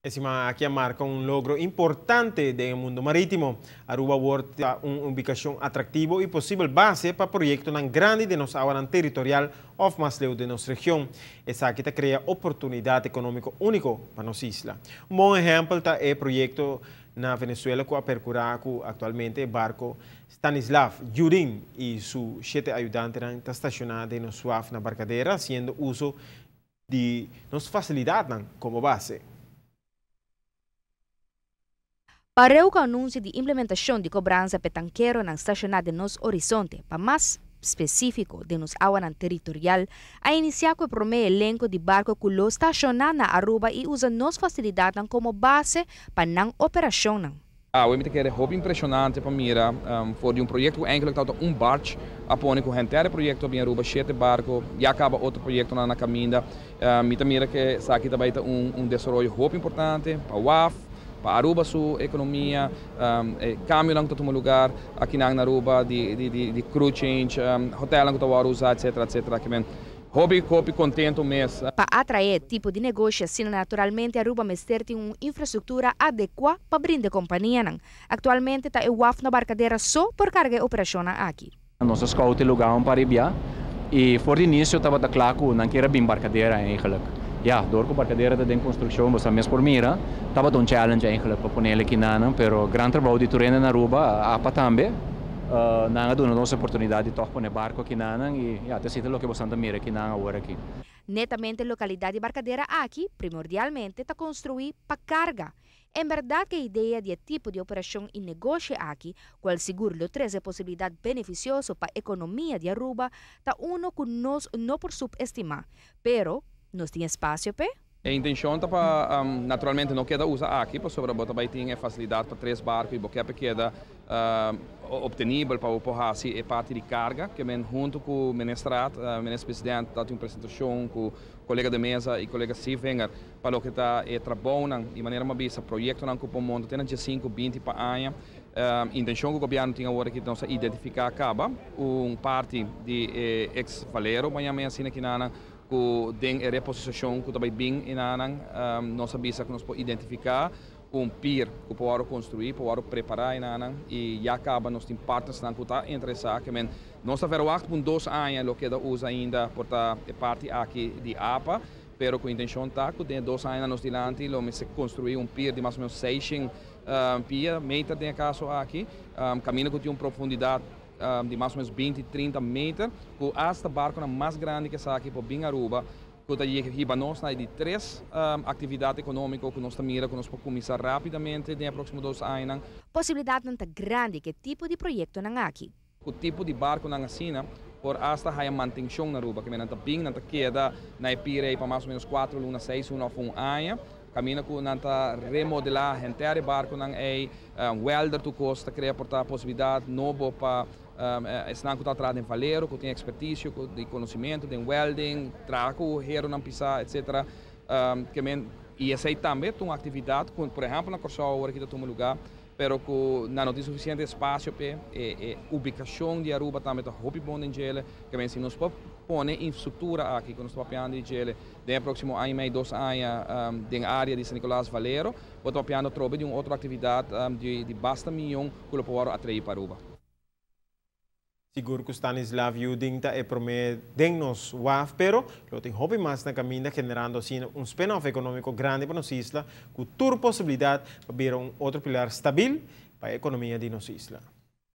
Encima aquí marca un logro importante del mundo marítimo. Aruba worta una ubicación atractiva y posible base para proyectos tan grandes de nuestra área territorial o más lejos de nuestra región. Esa que crea oportunidad económica única para nuestra isla. Un buen ejemplo es el proyecto na Venezuela que percurre actualmente el barco Stanislav Yudin y sus 7 ayudantes están estacionados en nuestra barcadera haciendo uso de nuestra facilidad como base. Para o anúncio de implementação de cobrança petanqueiro na estacionada de Nos Horizonte, para mais específico de nos área territorial, a iniciar com o primeiro elenco de barco que lo estaciona na Aruba e usa nos facilidades como base para não operação. O MTQ é muito impressionante para mim, foi de projeto eigenlijk dat barge, apone com o projeto em Aruba, 7 barcos, e acaba outro projeto na caminha. Mita mira que aqui também desenvolvimento muito importante para o WAF, para Aruba sua economia, câmbio não todo lugar aqui na Aruba de crew change, hotel não todo usar, etc, que hobby contento mesmo. Para atrair tipo de negócio, assim naturalmente Aruba mestre tem uma infraestrutura adequada para brindar companhia. Atualmente está o WAF na barcadeira só por carga operacional aqui. Nosso scout lugar para Ibia e por início estava claro que não queria bem barcadeira eigenlijk. Ja, door de barcadeira de construção, mas mesmo por mira, estava um challenge eigenlijk para pôr ele aqui na, pero grande trabalho de terreno na Aruba, apa também, na dona nossa oportunidade de pôr barco aqui na e já te o que você mira aqui na agora aqui. Netamente a localidade de barcadeira aqui, primordialmente, está construída para carga. Em verdade que a ideia de tipo de operação e negócio aqui, qual seguro traz a possibilidade beneficiosa para a economia de Aruba, está uno que nós não por subestimar, pero nós temos espaço para? A intenção é para, naturalmente, não queda usar aqui, para sobretudo também tem facilidade para 3 barcos e porque queda obtenível para o porrasi e parte de carga, que vem junto com o ministrado, o ministro-presidente, está uma apresentação com o colega de mesa e colega Sivenger, para o que está trabalhando de maneira mais vista, projeto não com o mundo, tem de 5, 20 para ano. A intenção que o governo tem agora que nós identificar acaba, parte de ex-valero, mas assim aqui na que tem a reposição que também bem e nossa visa que nós podemos identificar pier que podemos construir, podemos preparar e já acaba nós temos partes que está interessado que nós temos 8.2 anos que usa ainda por parte aqui de APA, pero com a intenção tá que tem 2 anos nos dilante vamos construir pier de mais ou menos 6 metros de caso aqui, caminho que tem uma profundidade de mais ou menos 20, 30 metros, com esta barco mais grande que está aqui por Aruba, que está aqui nós de 3 atividades econômicas que nós mira, que nós podemos começar rapidamente nos próximos 2 anos. Possibilidade não grande que tipo de projeto não aqui. O tipo de barco não assim, por esta a manutenção na Aruba, que não está bem, não queda na pire para mais ou menos 4, 6, 1 ano. Caminho que nanta remodelar a inteira barco não é welder tu costa cria portar possibilidade novo para estar que está em valero que tem expertise de conhecimento de welding trago hero não pisar etc e essa também tem uma atividade por exemplo na Corsol aqui está um lugar pero que não tem suficiente espaço para ubicação de Aruba também está muito bom em gele que se nós pone infraestrutura aqui que nós estamos apiando de gele no próximo ano e meio 2 anos na área de São Nicolás Valero estamos apiando trobe de uma outra atividade de basta milhão que o povo atrair para Aruba. Seguro que Stanislav Yudin é prometendo-nos WAF, pero lo tem hobby mais na caminha generando assim spin-off econômico grande para nossa isla, com toda possibilidade para ver outro pilar estável para a economia de nossa isla.